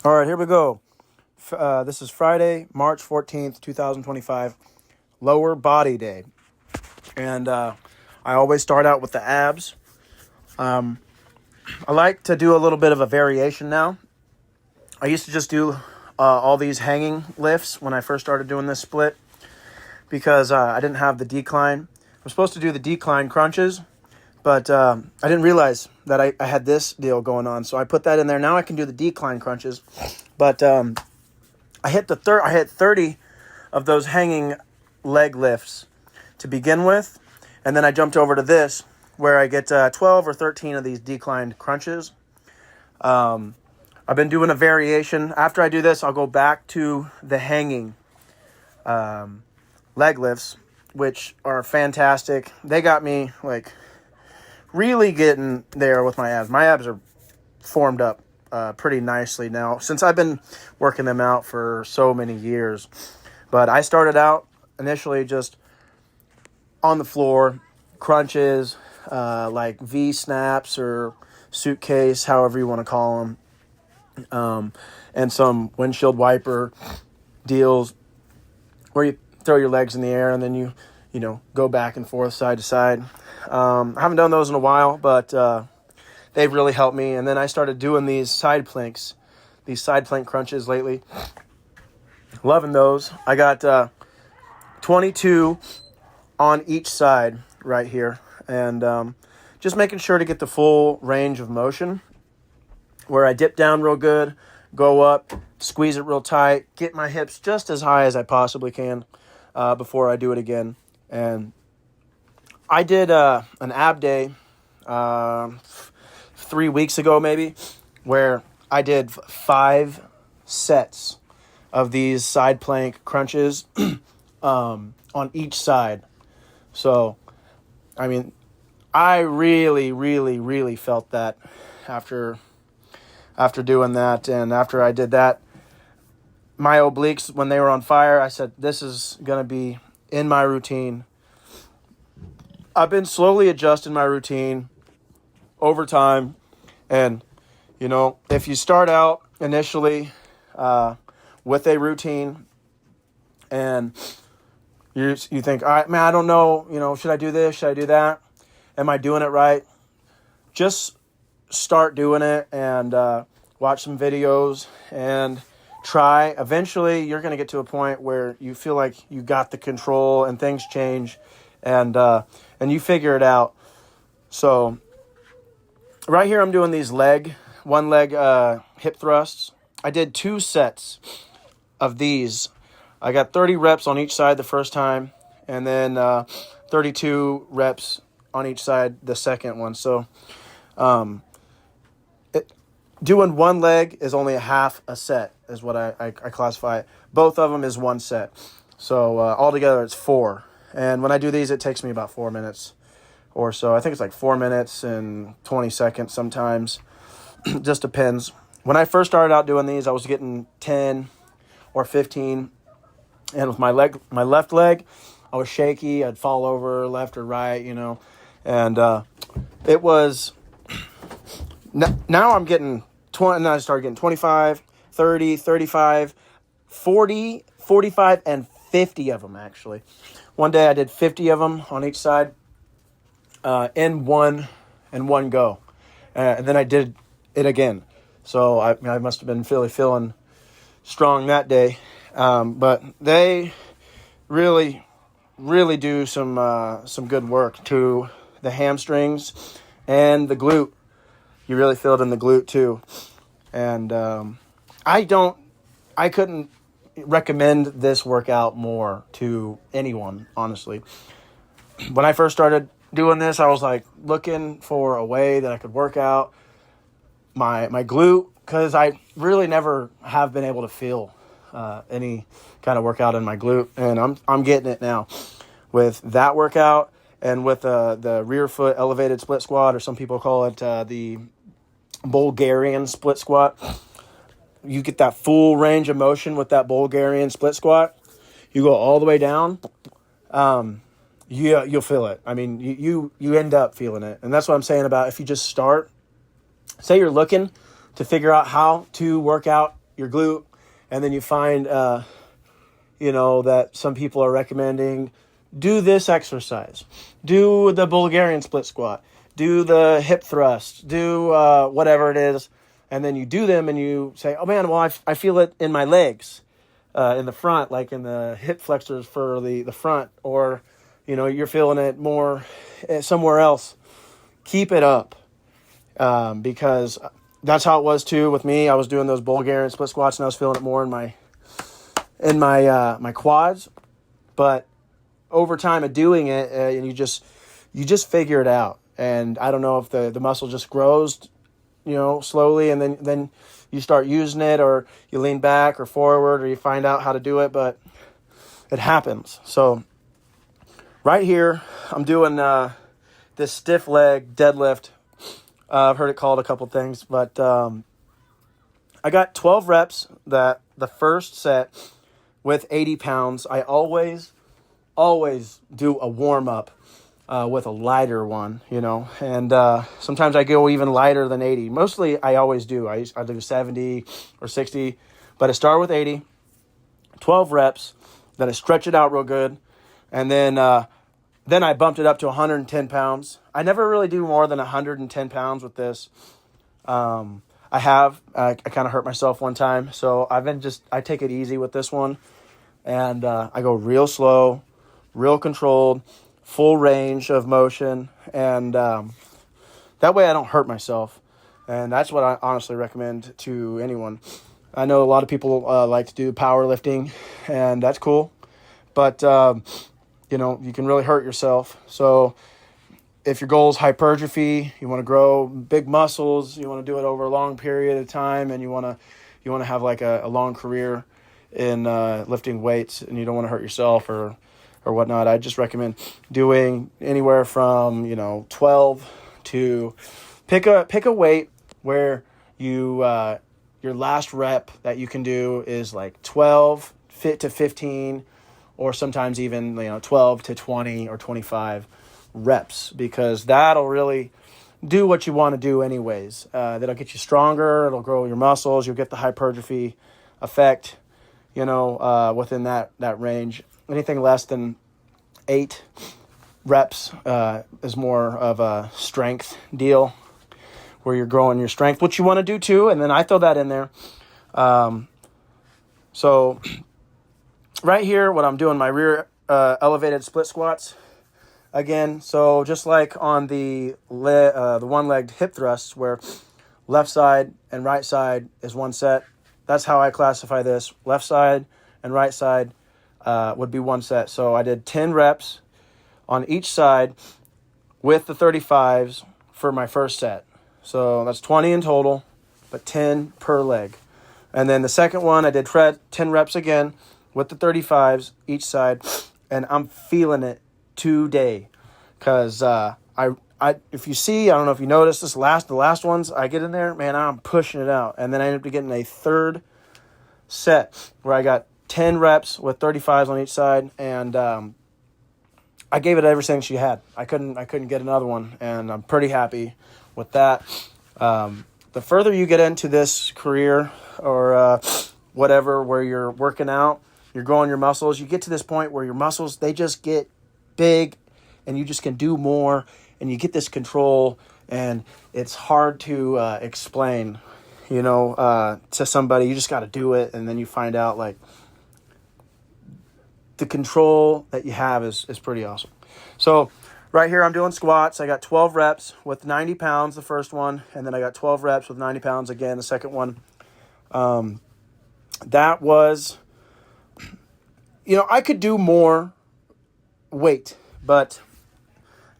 All right, here we go. This is Friday, March 14th, 2025, lower body day. And I always start out with the abs. I like to do a little bit of a variation now. I used to just do all these hanging lifts when I first started doing this split because I didn't have the decline. I'm supposed to do the decline crunches, but I didn't realize that I had this deal going on. So I put that in there. Now I can do the decline crunches. But I hit 30 of those hanging leg lifts to begin with, and then I jumped over to this where I get 12 or 13 of these declined crunches. I've been doing a variation. After I do this, I'll go back to the hanging leg lifts, which are fantastic. They got me like really getting there with my abs. My abs are formed up pretty nicely now since I've been working them out for so many years. But I started out initially just on the floor, crunches, like V snaps or suitcase, however you want to call them, and some windshield wiper deals where you throw your legs in the air and then you go back and forth side to side. I haven't done those in a while, but they've really helped me. And then I started doing these side plank crunches lately. Loving those. I got 22 on each side right here. And just making sure to get the full range of motion where I dip down real good, go up, squeeze it real tight, get my hips just as high as I possibly can before I do it again. And I did an ab day 3 weeks ago maybe, where I did 5 sets of these side plank crunches on each side. So, I mean, I really, really, really felt that after doing that. And after I did that, my obliques, when they were on fire, I said, this is going to be in my routine. I've been slowly adjusting my routine over time. And, if you start out initially with a routine and you think, all right, man, I don't know, should I do this? Should I do that? Am I doing it right? Just start doing it and watch some videos and try. Eventually, you're going to get to a point where you feel like you got the control and things change and you figure it out. So right here, I'm doing these one leg hip thrusts. I did 2 sets of these. I got 30 reps on each side the first time, and then 32 reps on each side the second one. So doing one leg is only a half a set is what I classify it. Both of them is 1 set. So altogether it's 4. And when I do these, it takes me about 4 minutes or so. I think it's like 4 minutes and 20 seconds sometimes. Just depends. When I first started out doing these, I was getting 10 or 15. And with my left leg, I was shaky. I'd fall over left or right, And it was... Now I'm getting 20, and I started getting 25, 30, 35, 40, 45, and 50 of them, actually. One day I did 50 of them on each side in one go. And then I did it again. So I must have been feeling strong that day. But they really, really do some good work to the hamstrings and the glute. You really feel it in the glute too. And I couldn't recommend this workout more to anyone, honestly. When I first started doing this, I was like looking for a way that I could work out my glute, because I really never have been able to feel any kind of workout in my glute, and I'm getting it now with that workout and with the rear foot elevated split squat, or some people call it the Bulgarian split squat. You get that full range of motion with that Bulgarian split squat. You go all the way down. You'll feel it. I mean, you end up feeling it. And that's what I'm saying about if you just start. Say you're looking to figure out how to work out your glute, and then you find, that some people are recommending, do this exercise, do the Bulgarian split squat, do the hip thrust, do whatever it is. And then you do them and you say, oh man, well, I feel it in my legs, in the front, like in the hip flexors for the front, or, you're feeling it more somewhere else. Keep it up, because that's how it was too with me. I was doing those Bulgarian split squats and I was feeling it more in my quads. But over time of doing it, and you just figure it out. And I don't know if the muscle just grows, slowly, and then you start using it, or you lean back or forward, or you find out how to do it, but it happens. So right here, I'm doing this stiff leg deadlift. I've heard it called a couple things, but I got 12 reps that the first set with 80 pounds. I always do a warm-up with a lighter one, and sometimes I go even lighter than 80. Mostly I always do. I do 70 or 60, but I start with 80, 12 reps, then I stretch it out real good, and then I bumped it up to 110 pounds. I never really do more than 110 pounds with this. I kind of hurt myself one time, so I take it easy with this one, and I go real slow, real controlled, full range of motion, and that way I don't hurt myself. And that's what I honestly recommend to anyone. I know a lot of people like to do powerlifting, and that's cool, but you can really hurt yourself. So if your goal is hypertrophy, you want to grow big muscles, you want to do it over a long period of time, and you want to have like a long career in lifting weights, and you don't want to hurt yourself or whatnot, I just recommend doing anywhere from 12 to pick a weight where you your last rep that you can do is like 12 to 15, or sometimes even 12 to 20 or 25 reps, because that'll really do what you want to do anyways. That'll get you stronger, it'll grow your muscles, you'll get the hypertrophy effect within that range. Anything less than 8 reps is more of a strength deal, where you're growing your strength, which you want to do too, and then I throw that in there. So right here, what I'm doing, my rear elevated split squats again. So just like on the one-legged hip thrusts, where left side and right side is one set, that's how I classify this. Left side and right side would be one set. So I did 10 reps on each side with the 35s for my first set. So that's 20 in total, but 10 per leg. And then the second one, I did 10 reps again with the 35s each side, and I'm feeling it today, because if you see, I don't know if you noticed the last ones I get in there, man, I'm pushing it out. And then I ended up getting a third set where I got 10 reps with 35s on each side, and I gave it everything she had. I couldn't get another one, and I'm pretty happy with that. The further you get into this career or whatever, where you're working out, you're growing your muscles, you get to this point where your muscles, they just get big, and you just can do more, and you get this control, and it's hard to explain, to somebody. You just got to do it, and then you find out, like, the control that you have is pretty awesome. So right here, I'm doing squats. I got 12 reps with 90 pounds, the first one, and then I got 12 reps with 90 pounds again, the second one. That was, I could do more weight, but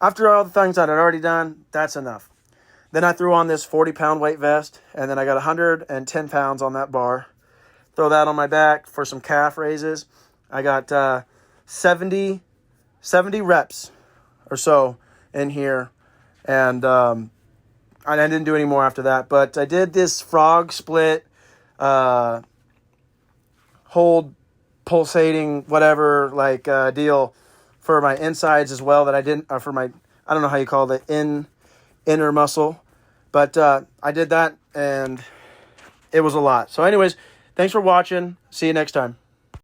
after all the things that I'd already done, that's enough. Then I threw on this 40-pound weight vest, and then I got 110 pounds on that bar. Throw that on my back for some calf raises. I got 70 reps or so in here, and I didn't do any more after that. But I did this frog split, hold, pulsating, whatever, deal for my insides as well, that I didn't, for my, I don't know how you call it, inner muscle. But I did that, and it was a lot. So anyways, Thanks for watching. See you next time.